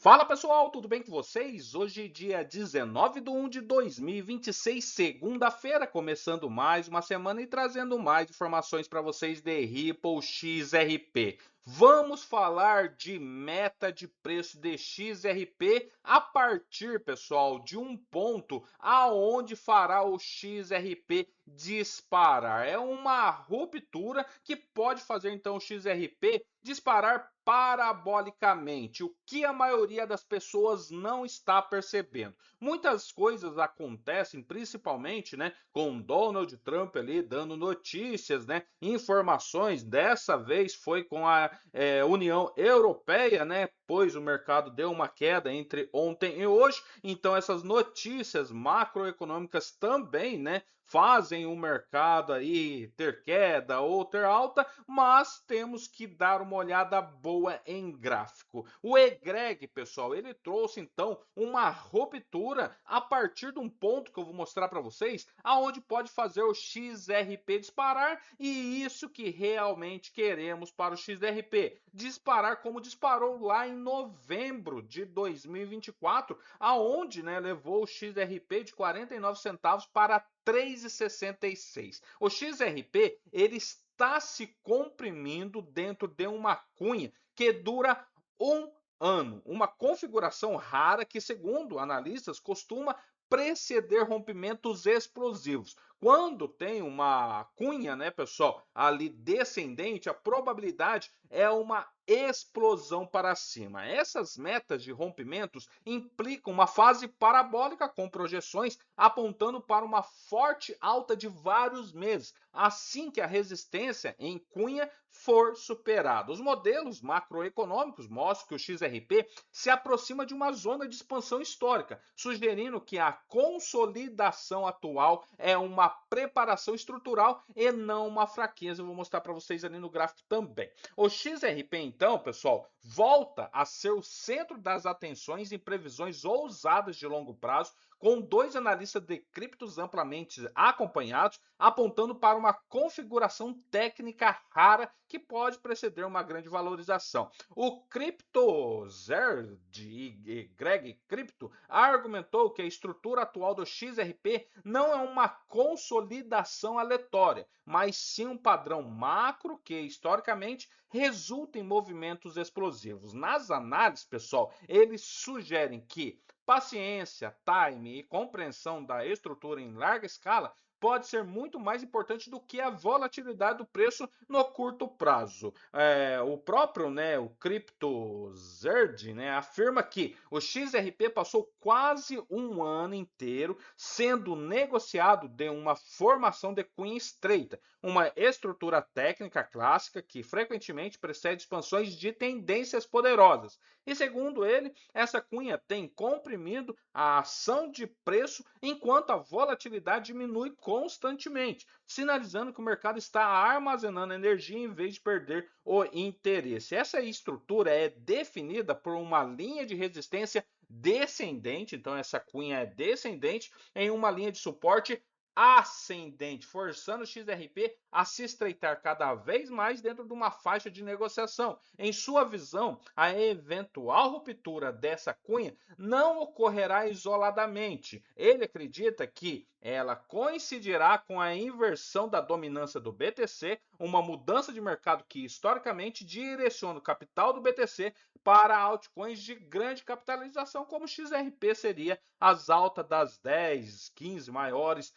Fala pessoal, tudo bem com vocês? Hoje, dia 19 de 1 de 2026, segunda-feira, começando mais uma semana e trazendo mais informações para vocês de Ripple XRP. Vamos falar de meta de preço de XRP a partir, pessoal, de um ponto aonde fará o XRP disparar. É uma ruptura que pode fazer então o XRP disparar parabolicamente, o que a maioria das pessoas não está percebendo. Muitas coisas acontecem, principalmente, né, com Donald Trump ali dando notícias, né, informações. Dessa vez foi com a União Europeia, né, pois o mercado deu uma queda entre ontem e hoje. Então essas notícias macroeconômicas também, né, fazem o mercado aí ter queda ou ter alta, mas temos que dar uma olhada boa em gráfico. O egreg, pessoal, ele trouxe então uma ruptura a partir de um ponto que eu vou mostrar para vocês, aonde pode fazer o XRP disparar, e isso que realmente queremos para o XRP, disparar como disparou lá em novembro de 2024, aonde, né, levou o XRP de 49 centavos para 3,66. O XRP ele está se comprimindo dentro de uma cunha que dura um ano, uma configuração rara que, segundo analistas, costuma preceder rompimentos explosivos. Quando tem uma cunha, né, pessoal, ali descendente, a probabilidade é uma explosão para cima. Essas metas de rompimentos implicam uma fase parabólica com projeções apontando para uma forte alta de vários meses, assim que a resistência em cunha for superada. Os modelos macroeconômicos mostram que o XRP se aproxima de uma zona de expansão histórica, sugerindo que a consolidação atual é uma preparação estrutural e não uma fraqueza. Eu vou mostrar para vocês ali no gráfico também. O XRP, então, pessoal, volta a ser o centro das atenções em previsões ousadas de longo prazo, com dois analistas de criptos amplamente acompanhados, apontando para uma configuração técnica rara que pode preceder uma grande valorização. O CryptoZerd e Greg Crypto argumentou que a estrutura atual do XRP não é uma consolidação aleatória, mas sim um padrão macro que, historicamente, resulta em movimentos explosivos. Nas análises, pessoal, eles sugerem que paciência, time e compreensão da estrutura em larga escala pode ser muito mais importante do que a volatilidade do preço no curto prazo. O próprio, né, o CryptoZerd, né, afirma que o XRP passou quase um ano inteiro sendo negociado de uma formação de cunha estreita, uma estrutura técnica clássica que frequentemente precede expansões de tendências poderosas. E segundo ele, essa cunha tem comprimido a ação de preço enquanto a volatilidade diminui constantemente, sinalizando que o mercado está armazenando energia em vez de perder o interesse. Essa estrutura é definida por uma linha de resistência descendente, então essa cunha é descendente em uma linha de suporte ascendente, forçando o XRP a se estreitar cada vez mais dentro de uma faixa de negociação. Em sua visão, a eventual ruptura dessa cunha não ocorrerá isoladamente. Ele acredita que ela coincidirá com a inversão da dominância do BTC, uma mudança de mercado que historicamente direciona o capital do BTC para altcoins de grande capitalização, como o XRP seria as altas das 10, 15 maiores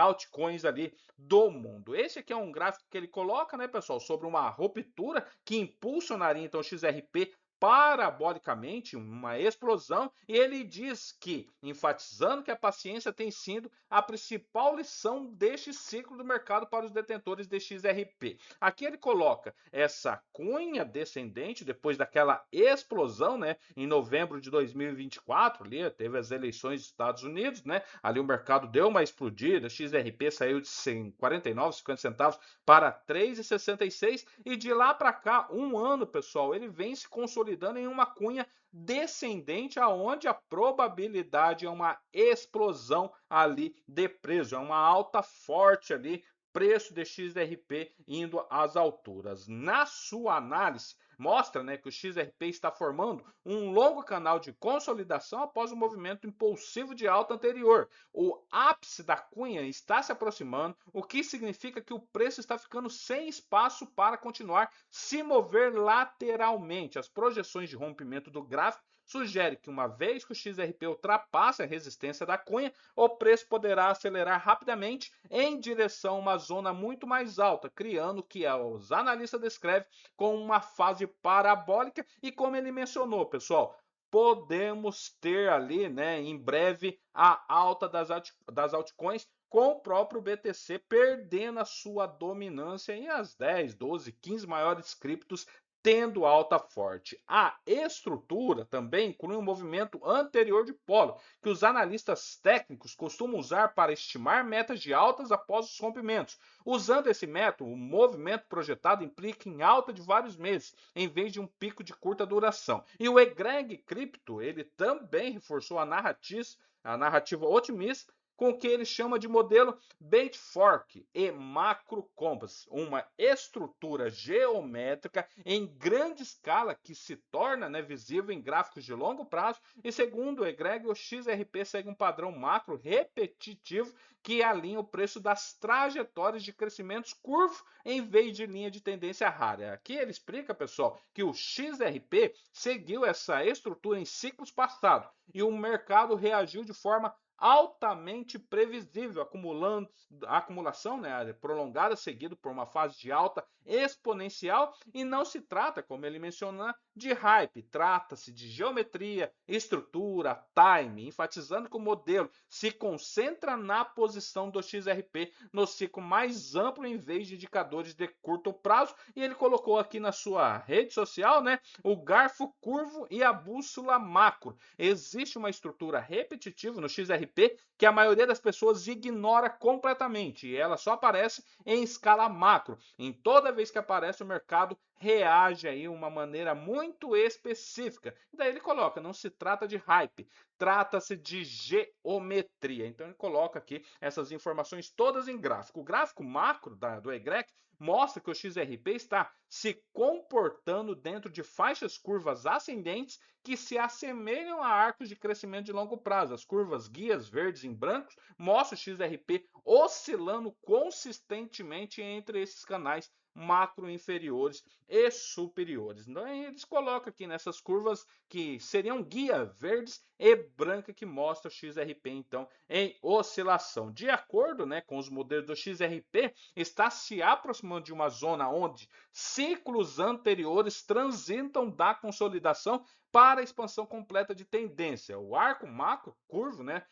altcoins ali do mundo. Esse aqui é um gráfico que ele coloca, né, pessoal, sobre uma ruptura que impulsionaria então o XRP parabolicamente, uma explosão, e ele diz que, enfatizando que a paciência tem sido a principal lição deste ciclo do mercado para os detentores de XRP. Aqui ele coloca essa cunha descendente depois daquela explosão, né, em novembro de 2024, ali teve as eleições dos Estados Unidos, né, ali o mercado deu uma explodida, XRP saiu de 49, 50 centavos para 3,66 e de lá para cá, um ano, pessoal, ele vem se consolidando em uma cunha descendente aonde a probabilidade é uma explosão ali de preço, é uma alta forte ali, preço de XRP indo às alturas. Na sua análise, mostra, né, que o XRP está formando um longo canal de consolidação após o movimento impulsivo de alta anterior. O ápice da cunha está se aproximando, o que significa que o preço está ficando sem espaço para continuar se mover lateralmente. As projeções de rompimento do gráfico sugerem que uma vez que o XRP ultrapasse a resistência da cunha, o preço poderá acelerar rapidamente em direção a uma zona muito mais alta, criando o que os analistas descrevem como uma fase parabólica. E como ele mencionou, pessoal, podemos ter ali, né, em breve, a alta das altcoins, com o próprio BTC perdendo a sua dominância e as 10, 12, 15 maiores criptos tendo alta forte. A estrutura também inclui um movimento anterior de polo, que os analistas técnicos costumam usar para estimar metas de altas após os rompimentos. Usando esse método, o movimento projetado implica em alta de vários meses, em vez de um pico de curta duração. E o egreg cripto, ele também reforçou a narrativa otimista com o que ele chama de modelo Bait Fork e Macro Compass, uma estrutura geométrica em grande escala que se torna, né, visível em gráficos de longo prazo. E segundo o egreg, o XRP segue um padrão macro repetitivo que alinha o preço das trajetórias de crescimentos curvo em vez de linha de tendência rara. Aqui ele explica, pessoal, que o XRP seguiu essa estrutura em ciclos passados e o mercado reagiu de forma altamente previsível, acumulando a acumulação, né, prolongada, seguido por uma fase de alta exponencial. E não se trata, como ele menciona, de hype, trata-se de geometria, estrutura, time, enfatizando que o modelo se concentra na posição do XRP no ciclo mais amplo em vez de indicadores de curto prazo. E ele colocou aqui na sua rede social, né, o garfo curvo e a bússola macro. Existe uma estrutura repetitiva no XRP que a maioria das pessoas ignora completamente e ela só aparece em escala macro. Em toda vez que aparece, o mercado reage aí de uma maneira muito específica. E daí ele coloca, não se trata de hype, trata-se de geometria. Então ele coloca aqui essas informações todas em gráfico. O gráfico macro do egreg mostra que o XRP está se comportando dentro de faixas curvas ascendentes que se assemelham a arcos de crescimento de longo prazo. As curvas guias verdes em brancos mostram o XRP oscilando consistentemente entre esses canais macro inferiores e superiores. Então eles colocam aqui nessas curvas que seriam guia verdes e branca que mostra o XRP então em oscilação. De acordo, né, com os modelos do XRP, está se aproximando de uma zona onde ciclos anteriores transitam da consolidação para a expansão completa de tendência. O arco macro curvo, né,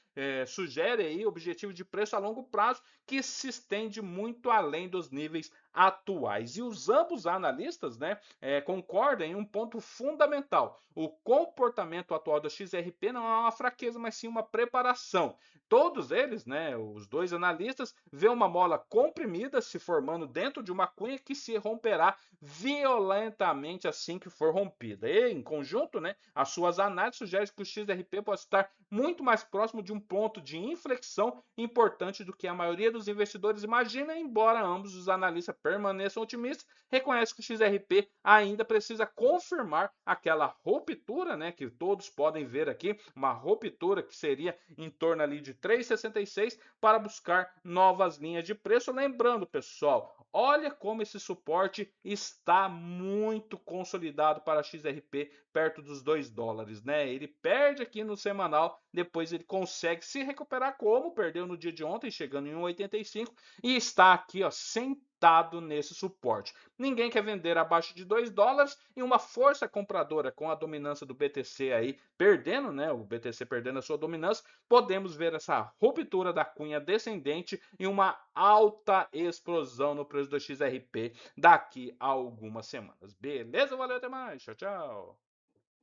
sugere aí objetivo de preço a longo prazo que se estende muito além dos níveis atuais. E os ambos analistas, né, concordam em um ponto fundamental: o comportamento atual do XRP não é uma fraqueza, mas sim uma preparação. Todos eles, né, os dois analistas, vê uma mola comprimida se formando dentro de uma cunha que se romperá violentamente assim que for rompida. E, em conjunto, né, as suas análises sugerem que o XRP pode estar muito mais próximo de um ponto de inflexão importante do que a maioria dos investidores imagina, embora ambos os analistas permaneçam otimistas, reconhece que o XRP ainda precisa confirmar aquela ruptura, né, que todos podem ver aqui, uma ruptura que seria em torno ali de 3,66 para buscar novas linhas de preço. Lembrando, pessoal, olha como esse suporte está muito consolidado para XRP, perto dos $2, né? Ele perde aqui no semanal, depois ele consegue se recuperar como perdeu no dia de ontem, chegando em 1,85 e está aqui, ó, sentado nesse suporte. Ninguém quer vender abaixo de $2 e uma força compradora com a dominância do BTC aí perdendo, né? O BTC perdendo a sua dominância, podemos ver essa ruptura da cunha descendente e uma alta explosão no preço do XRP daqui a algumas semanas. Beleza? Valeu, até mais. Tchau, tchau.